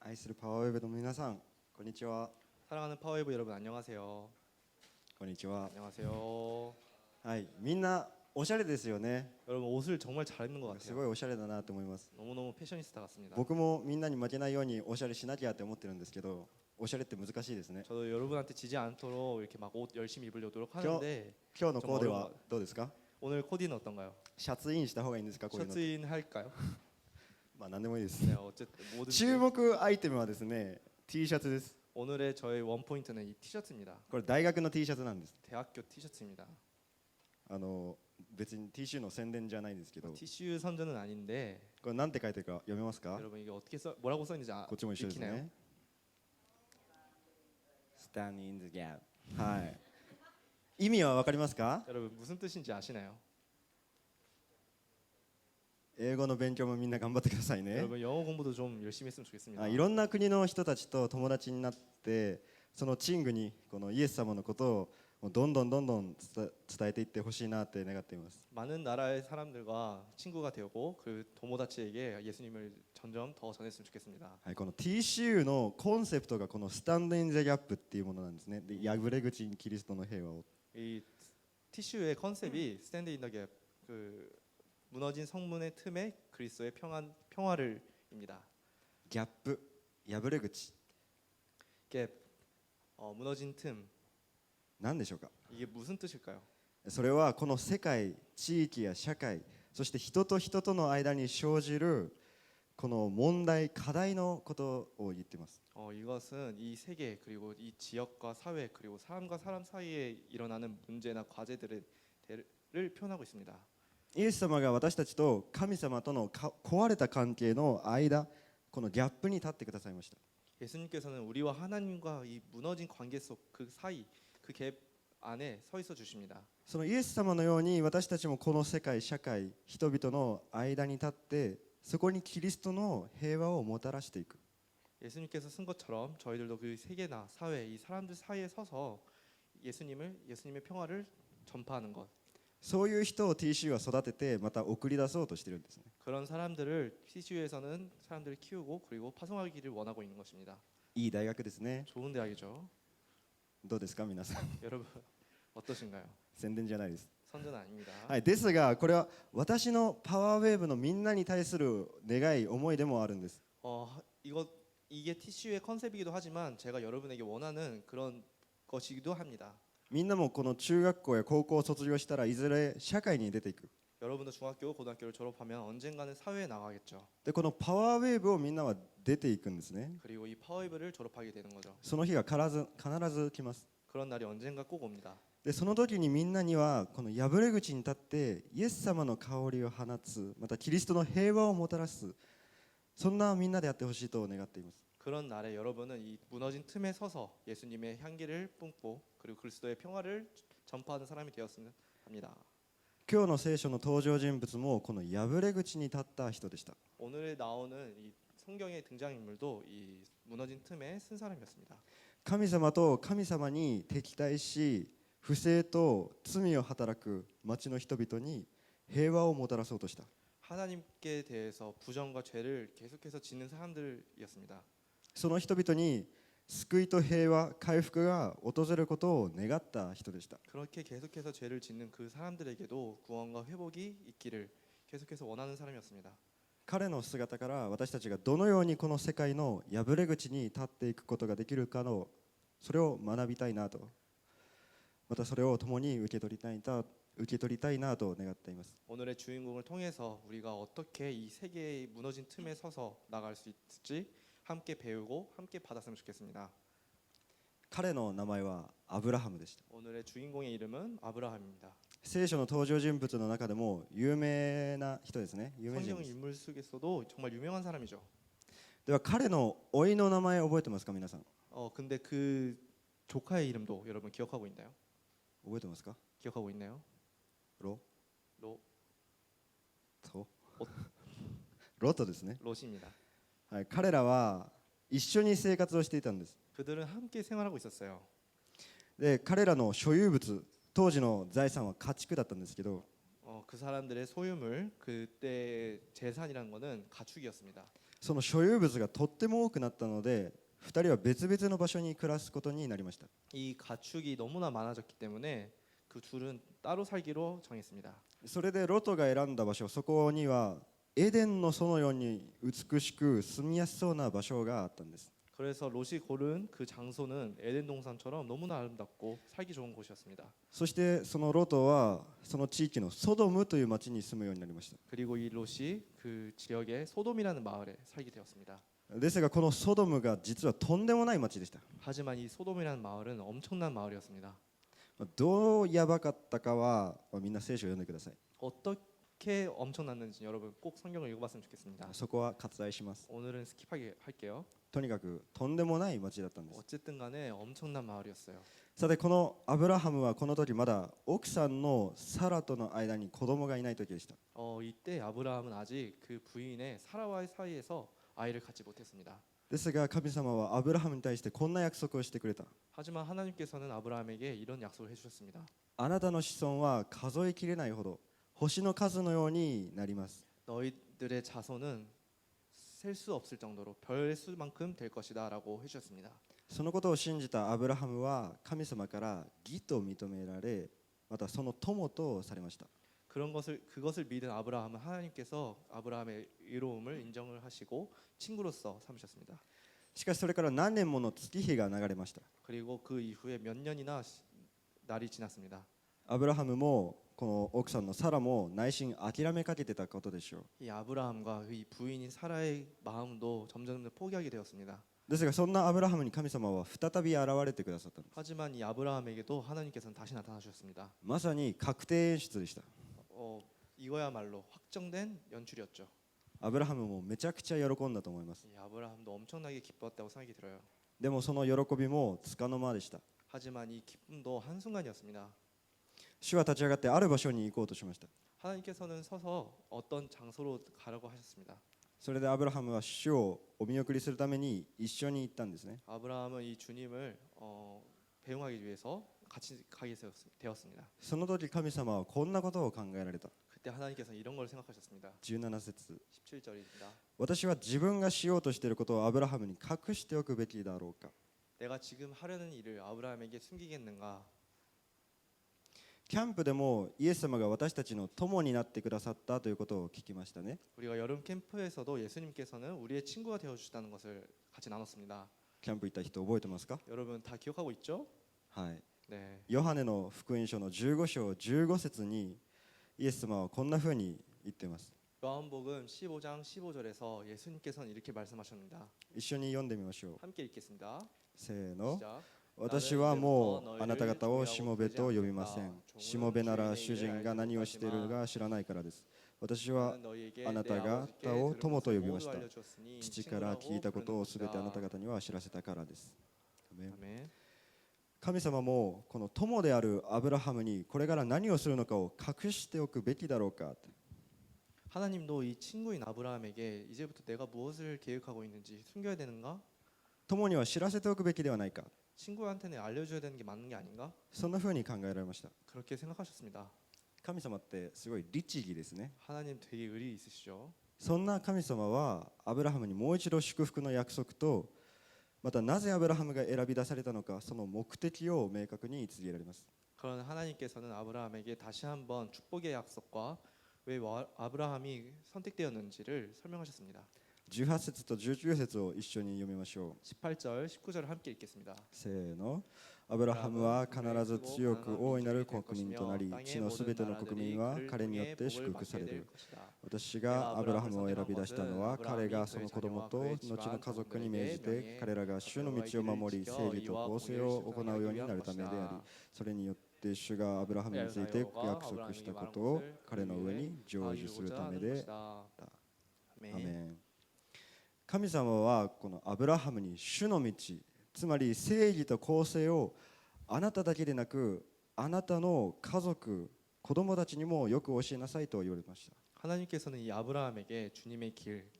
愛するパワーウェブの皆さん、こんにちは。 사랑하는 파워웨이브 여러분 안녕하세요. こんにちは。 안녕하세요. はい、みんなおしゃれですよね。 여러분 옷을 정말 잘 입는 것 す 같아요. ごいおしゃれだなと思います。 너무너무 패셔니스타 같습니다. 僕もみんなに負けないようにおしゃれしなきゃって思ってるんですけど、おしゃれって難しいですね。 저도 여러분한테 지지 않도록 이렇게 막 옷 열심히 입으려고 노력하는데 今日のコーデはどうですか？ 오늘 코디는 어떤가요? シャツインした方がいいんですか？こういうの。 셔츠인 할까요? まあ何でもいいです。 네, 어쨌든 모든 注目アイテムはですね、T シャツです。 오늘의 저의 원 포인트는 이 티셔츠입니다. これ大学の T シャツなんです。 대학교 티셔츠입니다. 別に T シューの宣伝じゃないんですけど、 티슈 선전은 아닌데 これなんて書いてるか読めますか？ 여러분 이게 어떻게 뭐라고 써 있는지 こっちも一緒です 읽히나요? ね。Stand in the gap。はい。意味はわかりますか？ 여러분 무슨 뜻인지 아시나요? 英語の勉強もみんな頑張ってくださいね。 여러분 영어 공부도 좀 열심히 했으면 좋겠습니다. いろんな国の人たちと友達になって、そのチングにこのイエス様のことをどんどん伝えていってほしいなって願っています。 많은 나라의 사람들과 친구가 되고 그 도모다치에게 예수님을 점점 더 전했으면 좋겠습니다. はい、この TCU のコンセプトがこのスタンドインザギャップっていうものなんですね。で、破れ口にキリストの平和を。 이 티슈의 컨셉이 스탠드 인 더 갭, 그 무너진 성문의 틈에 그리스도의 평화를입니다. ギャップ、破れ口、 갭, 무너진 틈. 何でしょうか？ 이게 무슨 뜻일까요? それはこの世界、地域や社会、そして人と人との間に生じるこの問題、課題のことを言っています。 이것은 이 세계 그리고 이 지역과 사회 그리고 사람과 사람 사이에 일어나는 문제나 과제들을 표현하고 있습니다. イエス様が私たちと神様との壊れた関係の間、このギャップに立ってくださいました。 예수님께서는 우리와 하나님과 이 무너진 관계 속 그 사이 그 갭 안에 서 있어 주십니다. そのイエス様のように私たちもこの世界、社会、人々の間に立ってそこにキリストの平和をもたらしていく。 예수님께서 쓴 것처럼 저희들도 그 세계나 사회 이 사람들 사이에 서서 예수님의 평화를 전파하는 것. そういう人を TCU は育ててまた送り出そうとしているんですね。 그런 사람들을 TCU에서는 사람들을 키우고 그리고 파송하기를 원하고 있는 것입니다. いい大学ですね。 좋은 대학이죠. どうですか皆さん？ 여러분 어떠신가요? 宣伝じゃないです。 선전 아닙니다. はい、ですがこれは私のパワーウェーブのみんなに対する願い、思いでもあるんです。 이게 TCU의 컨셉이기도 하지만 제가 여러분에게 원하는 그런 것이기도 합니다. みんなもこの中学校や高校を卒業したらいずれ社会に出ていく。 여러분도 중학교, 고등학교를 졸업하면 언젠가는 사회에 나가겠죠. でこのパワーウェーブをみんなは出ていくんですね。 그리고 이 파워웨이브를 졸업하게 되는 거죠. その日が必ず来ます。 그런 날이 언젠가 꼭 옵니다. でその時にみんなにはこの破れ口に立ってイエス様の香りを放つ、またキリストの平和をもたらす、そんなみんなでやってほしいと願っています。 그런 날에 여러분은 이 무너진 틈에 서서 예수님의 향기를 뿜고 그리고 그리스도의 평화를 전파하는 사람이 되었으면 합니다. 今日の聖書の登場人物もこの破れ口に立った人でした。 오늘에 나오는 이 성경의 등장인물도 이 무너진 틈에 쓴 사람이었습니다. 神様と神様に敵対し不正と罪を働く町の人々に平和をもたらそうとした。 하나님께 대해서 부정과 죄를 계속해서 짓는 사람들이었습니다. その人々に救いと平和、回復が訪れることを願った人でした。 그렇게 계속해서 죄를 짓는 그 사람들에게도 구원과 회복이 있기를 계속해서 원하는 사람이었습니다. 彼の姿から私たちがどのようにこの世界の破れ口に立っていくことができるかのそれを学びたいなと、またそれを共に受け取りたいなと願っています。 오늘의 주인공을 통해서 우리가 어떻게 이 세계의 무너진 틈에 서서 나갈 수 있을지 함께 배우고 함께 받았으면 좋겠습니다. 彼の名前はアブラハムでした。 오늘의 주인공의 이름은 아브라함입니다. 聖書の登場人物の中でも有名な人ですね。有名人 성경 です。 인물 속에서도 정말 유명한 사람이죠. では彼の甥の名前覚えてますか皆さん？ 근데 그 조카의 이름도 여러분 기억하고 있나요? 覚えてますか？ 기억하고 있나요? ロ 로 トロトですね。 롯입니다. はい、彼らは一緒に生活をしていたんです。 그들은 함께 생활하고 있었어요. で彼らの所有物、当時の財産は家畜だったんですけど、그 사람들의 소유물, 그때 재산이라는 거는 가축이었습니다. その所有物がとっても多くなったので2人は別々の場所に暮らすことになりました。 이 가축이 너무나 많아졌기 때문에 그 둘은 따로 살기로 정했습니다. それでロトが選んだ場所、そこにはエデンの園のように美しく住みやすそうな場所があったんです。 그래서 롯이 고른 그 장소는 에덴 동산처럼 너무나 아름답고 살기 좋은 곳이었습니다. そしてそのロトはその地域のソドムという町に住むようになりました。 그리고 이 롯이 그 지역의 소돔이라는 마을에 살게 되었습니다. ですがこのソドムが実はとんでもない町でした。 하지만 이 소돔이라는 마을은 엄청난 마을이었습니다. どうやばかったかはみんな聖書を読んでください。 어떻게 엄청났는지 여러분 꼭 성경을 읽어봤으면 좋겠습니다. そこは割愛します。 오늘은 스킵하게 할게요. とにかくとんでもない町だったんです。 어쨌든 간에 엄청난 마을이었어요. さてこのアブラハムはこの時まだ奥さんのサラとの間に子供がいない時でした。 이때 아브라함은 아직 그 부인의 사라와의 사이에서 아이를 갖지 못했습니다. ですが神様はアブラハムに対してこんな約束をしてくれた。 하지만 하나님께서는 아브라함에게 이런 약속을 해주셨습니다. あなたの子孫は数えきれないほど星の数のようになります。 너희들의 자손은 셀 수 없을 정도로 별 수만큼 될 것이다라고 해주셨습니다. そのことを信じたアブラハムは神様から義と認められ、またその友とされました。 그것을 믿은 아브라함은 하나님께서 아브라함의 의로움을 인정을 하시고 친구로서 삼으셨습니다. しかしそれから何年もの月日が流れました。 그리고 그 이후에 몇 년이나 날이 지났습니다. アブラハムもこの奥さんのサラも内心諦めかけてたことでしょう。 이 아브라함과 이 부인인 사라의 마음도 점점 포기하게 되었습니다. ですがそんなアブラハムに神様は再び現れてくださったんです。 하지만 이 아브라함에게도 하나님께서는 다시 나타나 주셨습니다. まさに確定演出でした。 이거야말로 확정된 연출이었죠. アブラハムもめちゃくちゃ喜んだと思います。 이 아브라함도 엄청나게 기뻤다고 생각이 들어요. でもその喜びもつかの間でした。 하지만 이 기쁨도 한순간이었습니다. 主は立ち上がってある場所に行こうとしました。 하나님께서는 서서 어떤 장소로 가라고 하셨습니다. それでアブラハムは主をお見送りするために一緒に行ったんですね。 아브라함은 이 주님을 배웅하기 위해서 같이 가게 되었습니다. その時神様はこんなことを考えられた。 그때 하나님께서는 이런 걸 생각하셨습니다. 17節 17절입니다. 私は自分がしようとしていることをアブラハムに隠しておくべきだろうか。 내가 지금 하려는 일을 아브라함에게 숨기겠는가? キャンプでもイエス様が私たちの友になってくださったということを聞きましたね。 우리가 여름 캠프에서도 예수님께서는 우리의 친구가 되어 주셨다는 것을 같이 나눴습니다. キャンプ行った人覚えてますか？ 여러분 다 기억하고 있죠? はい。 네. ヨハネの福音書の15章15節にイエス様はこんな風に言っています。 요한복음 15장 15절에서 예수님께서는 이렇게 말씀하셨습니다. 一緒に読んでみましょう。 함께 읽겠습니다. せーの。 시작. 私はもうあなた方をしもべと呼びません。しもべなら主人が何をしているか知らないからです。私はあなた方を友と呼びました。父から聞いたことをすべてあなた方には知らせたからです。アメン。 아멘. 神様もこの友であるアブラハムにこれから何をするのかを隠しておくべきだろうか。 하나님도 이 친구인 아브라함에게 이제부터 내가 무엇을 계획하고 있는지 숨겨야 되는가? 友には知らせておくべきではないか。 친구한테는 알려줘야 되는 게 맞는 게 아닌가? そんな風に考えられました。 그렇게 생각하셨습니다. 神様ってすごい律儀ですね。 하나님 되게 의리 있으시죠? そんな神様はアブラハムにもう一度祝福の約束とまたなぜアブラハムが選び出されたのかその目的を明確に告げられます。 그런 하나님께서는 아브라함에게 다시 한번 축복의 약속과 왜 아브라함이 선택되었는지를 설명하셨습니다. 18節と19節を一緒に読みましょう。 18절, 19절을 함께 읽겠습니다. せーの。アブラハムは必ず強く大いなる国民となり、地のすべての国民は彼によって祝福される。私がアブラハムを選び出したのは、彼がその子供と後の家族に命じて、彼らが主の道を守り、正義と公正を行うようになるためであり、それによって主がアブラハムについて約束したことを彼の上に成就するためであった。アメン。神様はこのアブラハムに主の道、つまり正義と公正をあなただけでなくあなたの家族、子供たちにもよく教えなさいと言われました。 하나님께서는 이 아브라함에게 주님의 길,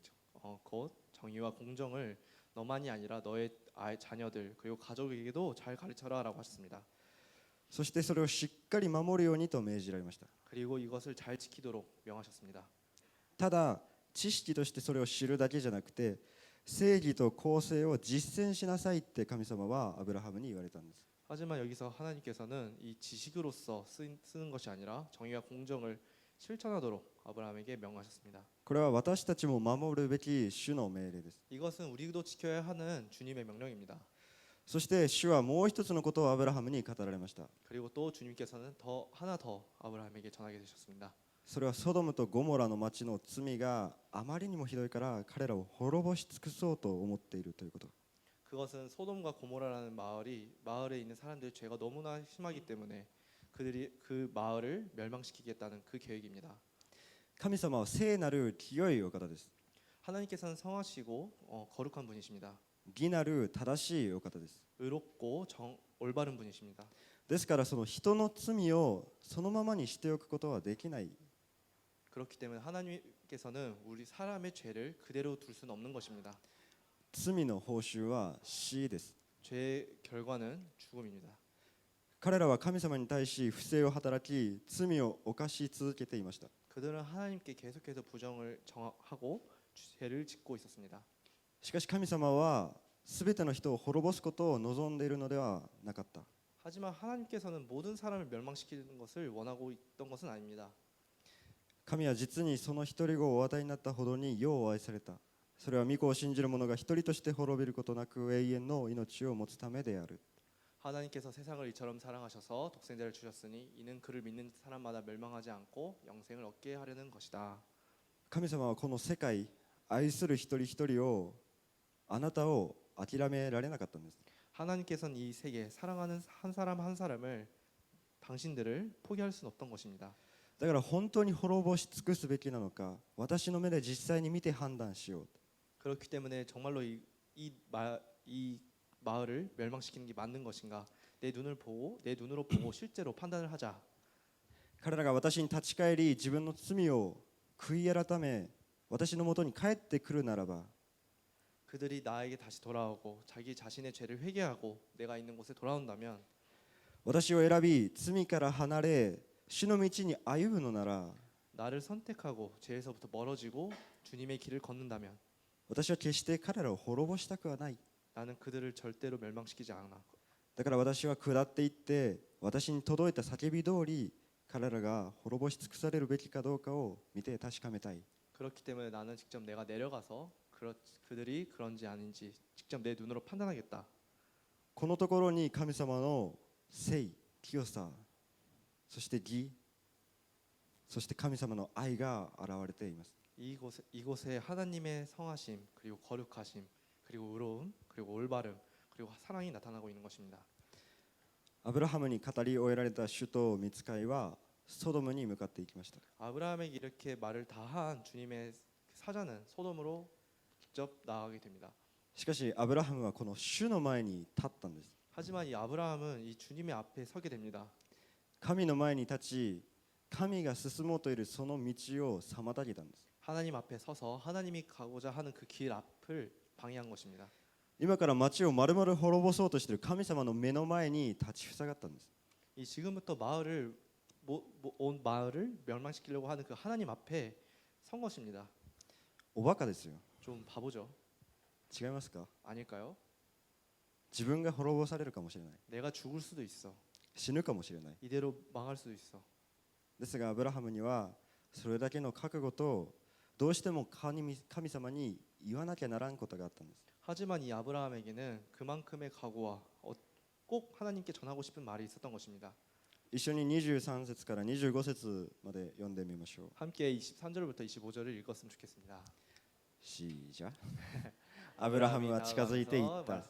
곧 정의와 공정을 너만이 아니라 너의 자녀들 그리고 가족에게도 잘 가르쳐라라고 하셨습니다. そしてそれをしっかり守るようにと命じられました。 그리고 이것을 잘 지키도록 명하셨습니다. ただ知識としてそれを知るだけじゃなくて正義と公正を実践しなさいって神様はアブラハムに言われたんです。 하지만 여기서 하나님께서는 이 지식으로서 쓰는 것이 아니라 정의와 공정을 실천하도록 아브라함에게 명하셨습니다. これは私たちも守るべき主の命令です。 이것은 우리도 지켜야 하는 주님의 명령입니다. そして主はもう一つのことをアブラハムに語られました。 그리고 또 주님께서는 하나 더 아브라함에게 전하게 되셨습니다. それはソドムとゴモラの町の罪があまりにもひどいから彼らを滅ぼし尽くそうと思っているということ。 그것은 소돔과 고모라라는 마을에 있는 사람들의 죄가 너무나 심하기 때문에 그들이 그 마을을 멸망시키겠다는 그 계획입니다. 神様は聖なる清いお方です。 하나님께서는 성하시고 거룩한 분이십니다. 義なる正しいお方です。 의롭고 올바른 분이십니다. ですからその人の罪をそのままにしておくことはできない。 그렇기 때문에 하나님께서는 우리 사람의 죄를 그대로 둘 수는 없는 것입니다. 罪の報酬は死です。 죄의 결과는 죽음입니다. 彼らは神様に対し不正を働き罪を犯し続けていました。 그들은 하나님께 계속해서 부정을 하고 죄를 짓고 있었습니다. しかし神様は全ての人を滅ぼすことを望んでいるのではなかった。 하지만 하나님께서는 모든 사람을 멸망시키는 것을 원하고 있던 것은 아닙니다. 神は実にその一人子をお与えになったほどによう愛された。それは御子を信じる者が一人として滅びることなく永遠の命を持つためである。 하나님께서 세상을 이처럼 사랑하셔서 독생자를 주셨으니 이는 그를 믿는 사람마다 멸망하지 않고 영생을 얻게 하려는 것이다. 神様はこの世界愛する一人一人をあなたを諦められなかったんです。 하나님께서는 이 세계 사랑하는 한 사람 한 사람을 당신들을 포기할 수는 없던 것입니다. だから本当に滅ぼし尽くすべきなのか私の目で実際に見て判断しよう。 그렇기 때문에 정말로 이 마을을 멸망시키는 게 맞는 것인가? 내 눈으로 보고 실제로 판단을 하자. 彼らが私に立ち返り自分の罪を悔い改め私のもとに帰ってくるならば 그들이 나에게 다시 돌아오고 자기 자신의 죄를 회개하고 내가 있는 곳에 돌아온다면 私を選び罪から離れ主の道に歩むのなら 나를 선택하고 죄에서부터 멀어지고 주님의 길을 걷는다면 私は決して彼らを滅ぼしたくはない。 나는 그들을 절대로 멸망시키지 않아. だから私は下っていって私に届いた叫び通り彼らが滅ぼし尽くされるべきかどうかを見て確かめたい。 그렇기 때문에 나는 직접 내가 내려가서 그들이 그런지 아닌지 직접 내 눈으로 판단하겠다. このところに神様の聖、清さ、そして義、そして神様の愛が現れています。 이곳에 하나님의 성하심 그리고 거룩하심 그리고 의로움 그리고 올바름 그리고 사랑이 나타나고 있는 것입니다. アブラハムに語り終えられた主と御使いはソドムに向かっていきました。 아브라함에게 이렇게 말을 다한 주님의 사자는 소돔으로 직접 나아가게 됩니다. しかしアブラハムはこの主の前に立ったんです。 하지만 이 아브라함은 이 주님의 앞에 서게 됩니다. 神の前に立ち神が進もうといるその道を妨げたんです。 하나님 앞에 서서 하나님이 가고자 하는 그 길 앞을 방해한 것입니다. 今から町を丸々滅ぼそうとしている神様の目の前に立ちふさがったんです。 이 지금부터 온 마을을 멸망시키려고 하는 그 하나님 앞에 선 것입니다. おバカですよ。 좀 바보죠. 違いますか？ 아닐까요? 自分が滅ぼされるかもしれない。 내가 죽을 수도 있어. 死ぬかもしれない。 이대로 망할 수도 있어. ですがアブラハムにはそれだけの覚悟とどうしても神様に言わなきゃならんことがあったんです。 하지만 이 아브라함에게는 그만큼의 각오와 꼭 하나님께 전하고 싶은 말이 있었던 것입니다. 一緒に23節から25節まで読んでみましょう。 함께 23절부터 25절을 읽었으면 좋겠습니다. 시작。アブラハムは近づいていった。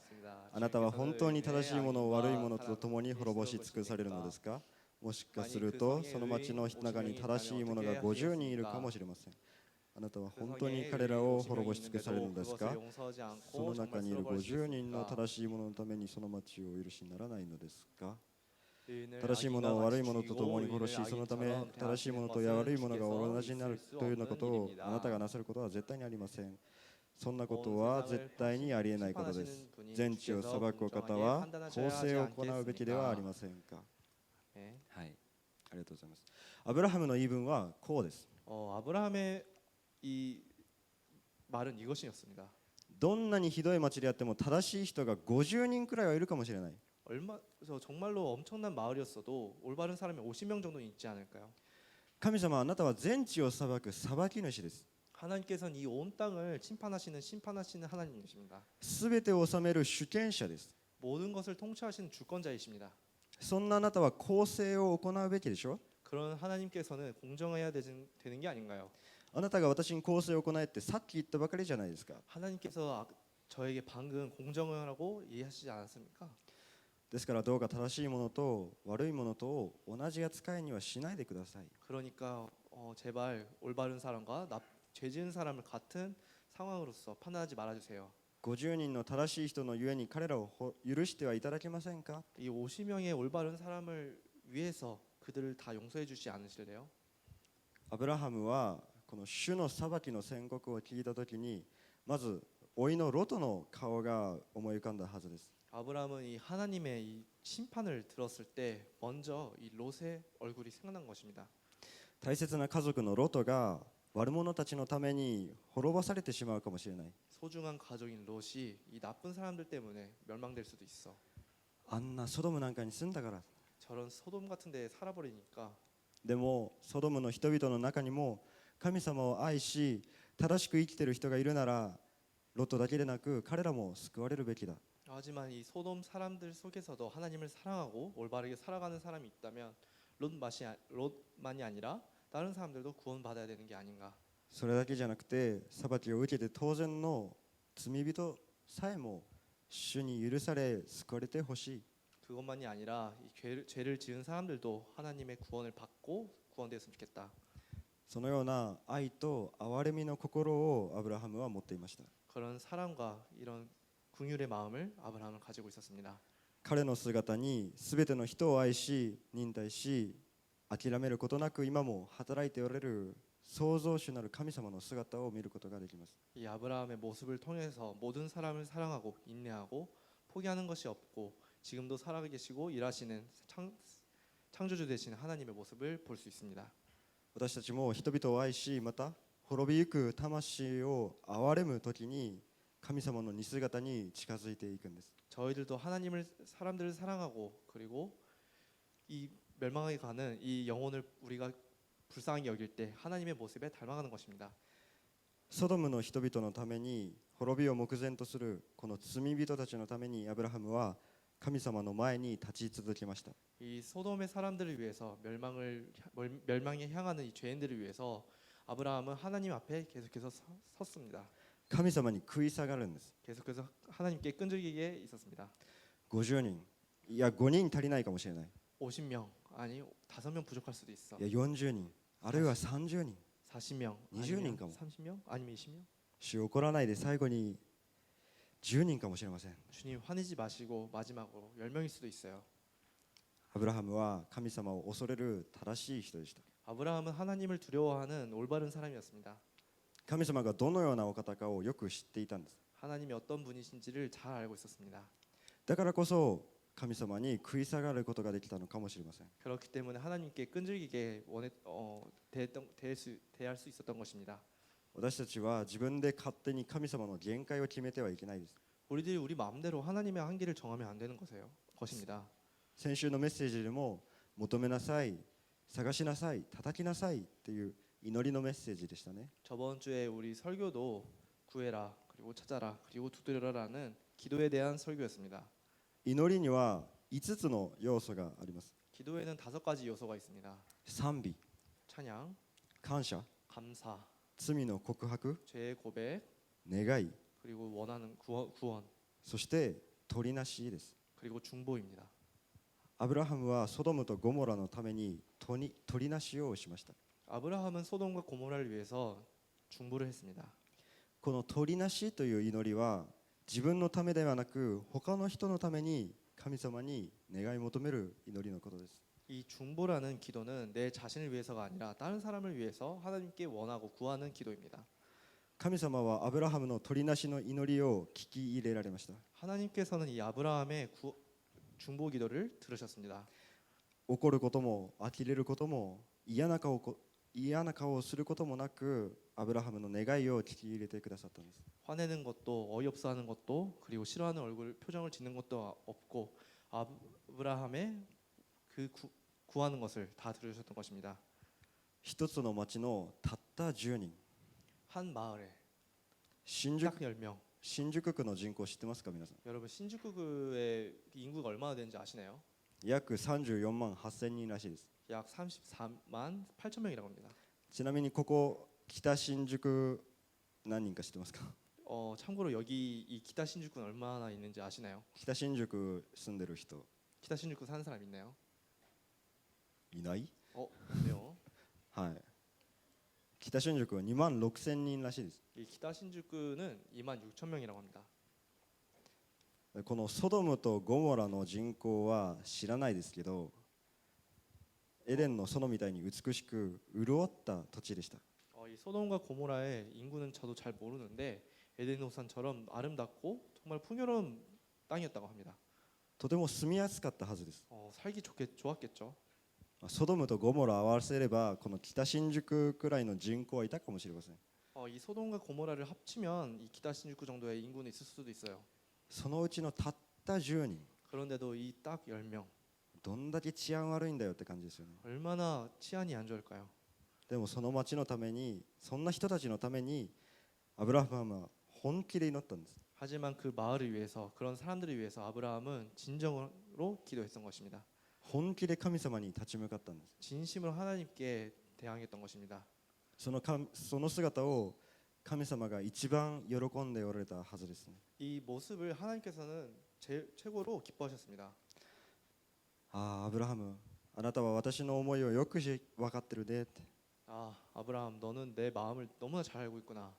あなたは本当に正しいものを悪いものと共に滅ぼし尽くされるのですか？もしかするとその町の中に正しい者が50人いるかもしれません。あなたは本当に彼らを滅ぼし尽くされるのですか？その中にいる50人の正しい者のためにその町をお許しにならないのですか？正しい者を悪い者と共に殺し、そのため正しい者と悪い者が同じになるというようなことをあなたがなさることは絶対にありません。そんなことは絶対にありえないことです。全地を裁くお方は公正を行うべきではありませんか？ 네. はい、ありがとうございます。アブラハムの言い分はこうです。 아브라함의 이 말은 이것이었습니다. どんなにひどい町であっても正しい人が50人くらいはいるかもしれない。 정말로 엄청난 마을이었어도 올바른 사람이 50명 정도 있지 않을까요? 神様はあなたは全地を裁く裁き主です。 하나님께서는 이 온 땅을 심판하시는 하나님이십니다. すべてを治める主権者です。 모든 것을 통치하시는 주권자이십니다. そんなあなたは公正を行うべきでしょ。 그런 하나님께서는 공정해야 되는 게 아닌가요? あなたが私に公正を行えってさっき言ったばかりじゃないですか。 하나님께서 저에게 방금 공정을 하고 이해하시지 않았습니까? ですからどうか正しいものと悪いものとを同じ扱いにはしないでください。 그러니까 제발 올바른 사람과 죄 지은 사람을 같은 상황으로서 판단하지 말아주세요. 50人の正しい人のゆえに彼らを許してはいただけませんか。 이 50명의 올바른 사람을 위해서 그들을 다 용서해 주지 않으실래요? アブラハムはこの主の裁きの宣告を聞いたときにまず甥のロトの顔が思い浮かんだはずです。 아브라함은 이 하나님의 이 심판을 들었을 때 먼저 이 롯의 얼굴이 생각난 것입니다. 大切な家族のロトが悪者たちのために滅ぼされてしまうかもしれない。 소중한 가족인 롯이 이 나쁜 사람들 때문에 멸망될 수도 있어. あんなソドムなんかに住んだから。 저런 소돔 같은 데에 살아버리니까. でもソドムの人々の中にも神様を愛し正しく生きている人がいるならロトだけでなく彼らも救われるべきだ。 하지만 이 소돔 사람들 속에서도 하나님을 사랑하고 올바르게 살아가는 사람이 있다면 롯만이 아니라 다른 사람들도 구원받아야 되는 게 아닌가. それだけじゃなくて裁きを受けて当然の罪人さえも主に許され救われてほしい。 그것만이 아니라 이 죄를 지은 사람들도 하나님의 구원을 받고 구원되었으면 좋겠다. そのような愛と憐れみの心をアブラハムは持っていました。 그런 사랑과 이런 긍휼의 마음을 아브라함은 가지고 있었습니다. 彼の姿に全ての人を愛し忍耐し諦めることなく今も働いておられる創造主なる神様の姿を見ることができます。 이 아브라함의 모습을 통해서 모든 사람을 사랑하고 인내하고 포기하는 것이 없고 지금도 살아계시고 일하시는 창조주 되신 하나님의 모습을 볼 수 있습니다. 私たちも人々を愛しまた滅びゆく魂を憐れむ時に神様の似姿に近づいていくんです。 저희들도 사람들을 사랑하고 그리고 이 멸망하게 가는 이 영혼을 우리가 불쌍하게 여길 때 하나님의 모습에 닮아가는 것입니다. ソドムの人々のために滅びを目前とするこの罪人たちのためにアブラハムは神様の前に立ち続けました。 이 소돔의 사람들을 위해서 멸망에 향하는 이 죄인들을 위해서 아브라함은 하나님 앞에 계속해서 섰습니다. 神様に食い下がるんです。 계속해서 하나님께 끈질기게 있었습니다. 50人いや5人足りないかもしれない。 50명 아니 5명 부족할 수도 있어. いや40人あるいは30人 40명 20 아니면 人かも。 30명 아니면 20명. 主怒らないで最後に10人かもしれません。 주님 화내지 마시고 마지막으로 10명일 수도 있어요. アブラハムは神様を恐れる正しい人でした。 아브라함은 하나님을 두려워하는 올바른 사람이었습니다. 神様がどのようなお方かをよく知っていたんです。 하나님이 어떤 분이신지를 잘 알고 있었습니다. だからこそ神様に食い下がることができたのかもしれません。 그렇기 때문에 하나님께 끈질기게 대할 수 있었던 것입니다. 私たちは自分で勝手に神様の限界を決めてはいけないです。 우리들이 우리 마음대로 하나님의 한계를 정하면 안 되는 것입니다. 先週のメッセージでも求めなさい、探しなさい、叩きなさいっていう祈りのメッセージでしたね。 저번 주에 우리 설교도 구해라 그리고 찾아라 그리고 두드려라라는 기도에 대한 설교였습니다. 祈りには5つの要素があります。 기도에는 5가지 요소가 있습니다. 賛美、 찬양, 感謝、 감사, 罪の告白、 죄의 고백, 願い、 그리고 원하는 구원, そして取りなしです。 그리고 중보입니다. アブラハムはソドムとゴモラのために取りなしをしました。 아브라함은 소돔과 고모라를 위해서 중보를 했습니다. この取りなしという祈りは自分のためではなく他の人のために神様に願い求める祈りのことです。 이 중보라는 기도는 내 자신을 위해서가 아니라 다른 사람을 위해서 하나님께 원하고 구하는 기도입니다. 神様はアブラハムの取りなしの祈りを聞き入れられました。 하나님께서는 이 아브라함의 중보 기도를 들으셨습니다. 怒ることも呆れることも嫌な顔をすることもなくアブラハムの願いを聞き入れてくださったんです。 화내는 것도 어이없어하는 것도 그리고 싫어하는 얼굴 표정을 짓는 것도 없고 아브라함의 그 구하는 것을 다 들으셨던 것입니다. 一つの町のたった10人 한 마을에 新 딱 宿 10명. 新宿区の人口知ってますか皆さん。 여러분 신주쿠구의 인구가 얼마나 되는지 아시나요? 約34万8000人らしいです。 약 34만 8천 명이라고 합니다. ちなみにここ北新宿何人か知ってますか？ 참고로 여기 이 기타 신주쿠는 얼마나 있는지 아시나요? 北新宿住んでる人 기타 신주쿠 사는 사람 있나요? いない？ 있네요. はい。北新宿は2万6000人らしいです。 이 기타 신주쿠는 2만 6천 명이라고 합니다. このソドムとゴモラの人口は知らないですけど、エデンの園みたいに美しく潤った土地でした。 이 소돔과 고모라의 인구는 저도 잘 모르는데 에덴 동산처럼 아름답고 정말 풍요로운 땅이었다고 합니다. とても住みやすかったはずです。 살기 좋았겠죠. ソドムとゴモラを合わせればこの北新宿くらいの人口はいたかもしれません。 이 소돔과 고모라를 합치면 이 기타 신주쿠 정도의 인구는 있을 수도 있어요. そのうちのたった10人 그런데도 이 딱 10명 どんだけ治安悪いんだよって感じですよね。 얼마나 치안이 안 좋을까요? でもその町のためにそんな人たちのためにアブラハムは本気で祈ったんです。 하지만 그 마을을 위해서 그런 사람들을 위해서 아브라함은 진정으로 기도했던 것입니다. 本気で神様に立ち向かったんです。 진심으로 하나님께 대항했던 것입니다. その姿を神様が一番喜んでおられたはずですね。 이 모습을 하나님께서는 최고로 기뻐하셨습니다. ああ、アブラハム、あなたは私の思いをよく分かってるねって。 아브라함 너는 내 마음을 너무나 잘 알고 있구나.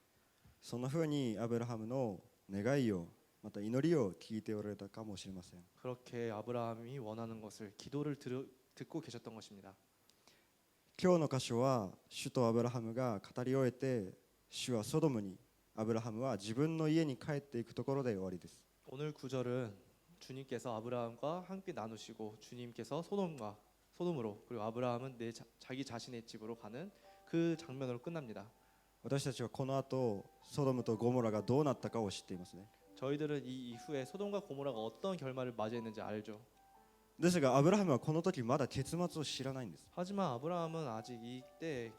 そんな風にアブラハムの願いをまた祈りを聞いておられたかもしれません。 그렇게 아브라함이 원하는 것을 기도를 듣고 계셨던 것입니다. 今日の箇所は主とアブラハムが語り終えて主はソドムにアブラハムは自分の家に帰っていくところで終わりです。 오늘 구절은 주님께서 아브라함과 함께 나누시고 주님께서 소돔으로 그리고 아브라함은 자기 자신의 집으로 가는 그 장면으로 끝납니다. 私たちはこの後ソドムとゴモラがどうなったかを知っていますね。 저희들은 이 이후에 소돔과 고모라가 어떤 결말을 맞이했는지 알죠. ですがアブラハムはこの時まだ結末を知らないんです。 하지만 아브라함은 아직 이때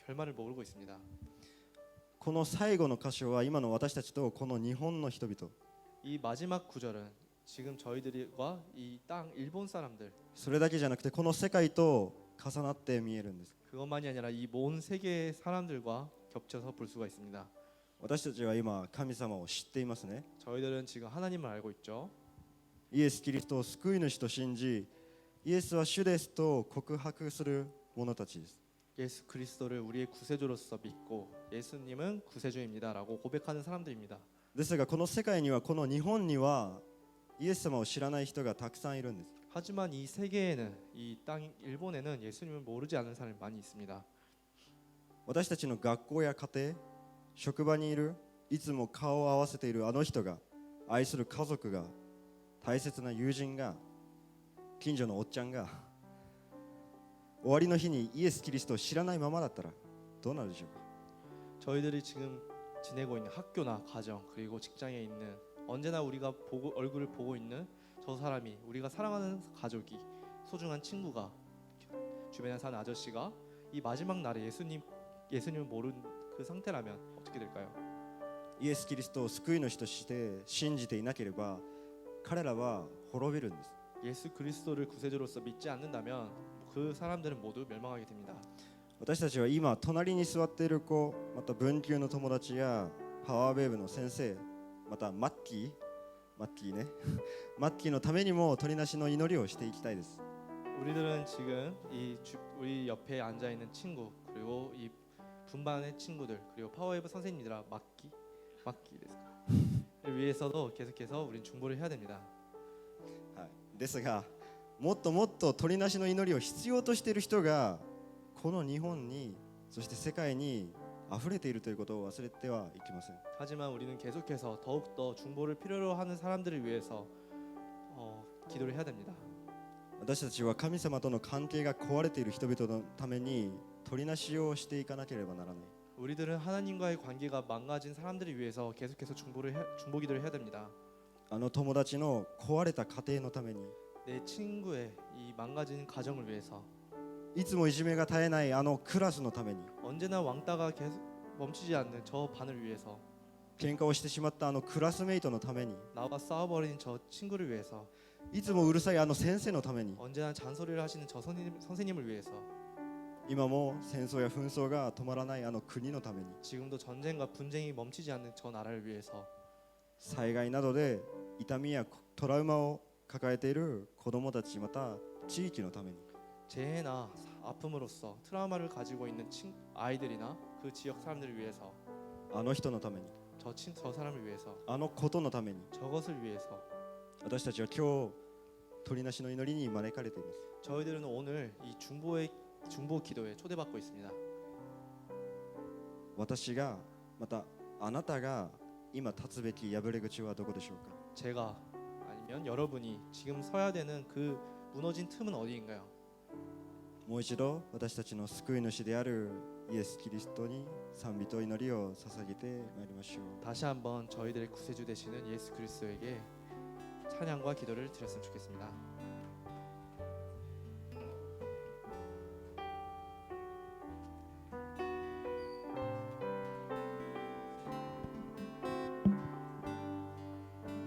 결말을 모르고 있습니다. この最後の箇所は今の私たちとこの日本の人々、 이 마지막 구절은 지금 저희들과 이 땅 일본 사람들 それだけじゃなくてこの世界と重なって見えるんです。 그것만이 아니라 이 온 세계의 사람들과 겹쳐서 볼 수가 있습니다. 私たちは今神様を知っていますね。 저희들은 지금 하나님을 알고 있죠. イエス・キリストを救い主と信じ、イエスは主ですと告白する者たちです。 예수 그리스도를 우리의 구세주로서 믿고 예수님은 구세주입니다라고 고백하는 사람들입니다. ですがこの世界にはこの日本にはイエス様を知らない人がたくさんいるんです。 하지만 이 세계에는 이 땅 일본에는 예수님을 모르지 않는 사람이 많이 있습니다. 私たちの学校や家庭、職場にいるいつも顔を合わせているあの人が、愛する家族が、大切な友人が、近所のおっちゃんが終わりの日にイエス・キリストを知らないままだったらどうなるでしょうか。 저희들이 지금 지내고 있는 학교나 가정 그리고 직장에 있는 언제나 우리가 얼굴을 보고 있는 저 사람이 우리가 사랑하는 가족이 소중한 친구가 주변에 사는 아저씨가 이 마지막 날에 예수님을 모르는 그 상태라면 어떻게 될까요? イエス・キリストを救い主として信じていなければ彼らは滅びるんです。 예수 그리스도를 구세주로서 믿지 않는다면 그 사람들은 모두 멸망하게 됩니다. 私たちは今隣に座っている子、また文級の友達やパワーウェーブの先生、またマッキーねマッキーのためにも取りなしの祈りをしていきたいです。 우리들은 지금 우리 옆에 앉아 있는 친구 그리고 이 분반의 친구들 그리고 파워웨이브 선생님들아 막기ですか?를 위해서도 계속해서 우린 중보를 해야 됩니다. はい、ですがもっともっと取りなしの祈りを必要としている人がこの日本にそして世界に溢れているということを忘れてはいけません。 하지만 우리는 계속해서 더욱더 중보를 필요로 하는 사람들을 위해서 기도를 해야 됩니다. 私たちは神様との関係が壊れている人々のために取りなしをしていかなければならない。 우리들은 하나님과의 관계가 망가진 사람들을 위해서 계속해서 중보기도를 해야 됩니다. あの友達の壊れた家庭のために、 내 친구의 이 망가진 가정을 위해서, いつもいじめが絶えないあのクラスのために、 언제나 왕따가 계속 멈추지 않는 저 반을 위해서, 喧嘩をしてしまったあのクラスメイトのために、 나와 싸워버린 저 친구를 위해서, いつもうるさいあの先生のために、 언제나 잔소리를 하시는 저 선생님을 위해서, 今も戦争や紛争が止まらないあの国のために、 지금도 전쟁과 분쟁이 멈추지 않는 저 나라를 위해서, 災害などで痛みやトラウマを抱えている子どもたち、また地域のために、 재해나 아픔으로써 트라우마를 가지고 있는 아이들이나 그 지역 사람들을 위해서, あの人のために、 저 사람을 위해서, あのことのために、 저것을 위해서 私たちは今日取りなしの祈りに招かれています。 저희들은 오늘 이 중보 기도에 초대받고 있습니다. 私がまたあなたが今立つべき破れ口はどこでしょうか。 제가 아니면 여러분이 지금 서야 되는 그 무너진 틈은 어디인가요? もう一度私たちの救い主であるイエス・キリストに賛美と祈りを捧げてまいりましょう。 다시 한번 저희들의 구세주 되시는 예수 그리스도에게 찬양과 기도를 드렸으면 좋겠습니다.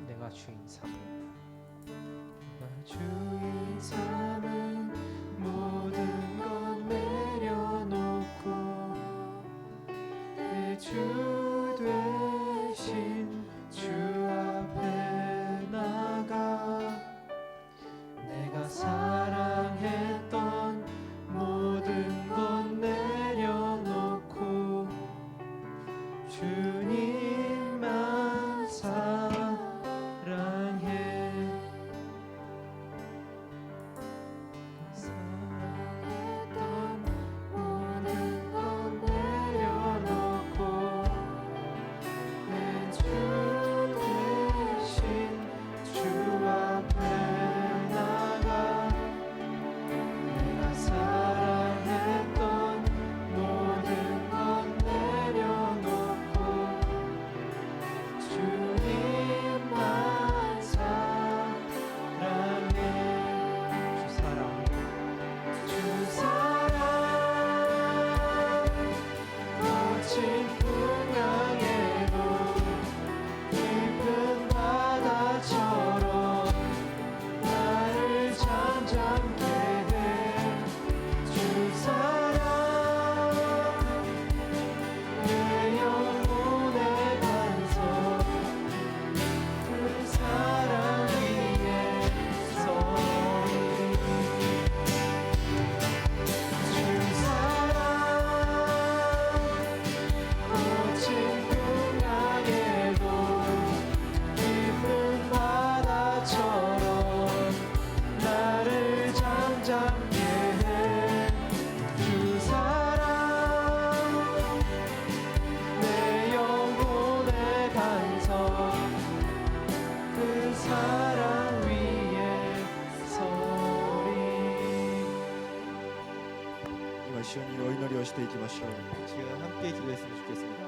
내가 주인 삼은 내가 주인 삼은 모든 것 내려놓고 내 주 되신 주 앞에 나가 내가 사랑했던 모든 것 내려놓고 주님만 사랑해 사랑했던 모든 것 내려놓고 내 주 대신 주 앞에 나가 내가 사랑했던 모든 것 내려놓고 주님만 사랑해 주 사랑 거친 풍랑에도 깊은 바다처럼 나를 잠잠케 해주 사랑 내 영혼의 반석 그 사랑 위에 서리 주 사랑 거친 풍랑에도 깊은 바다처럼 나를 잠잠케 해주 사랑 내 영혼의 반석 그 사랑 위에 서리 今一緒にお祈りをしていきましょう。 지금 함께 기도했으면 좋겠습니다.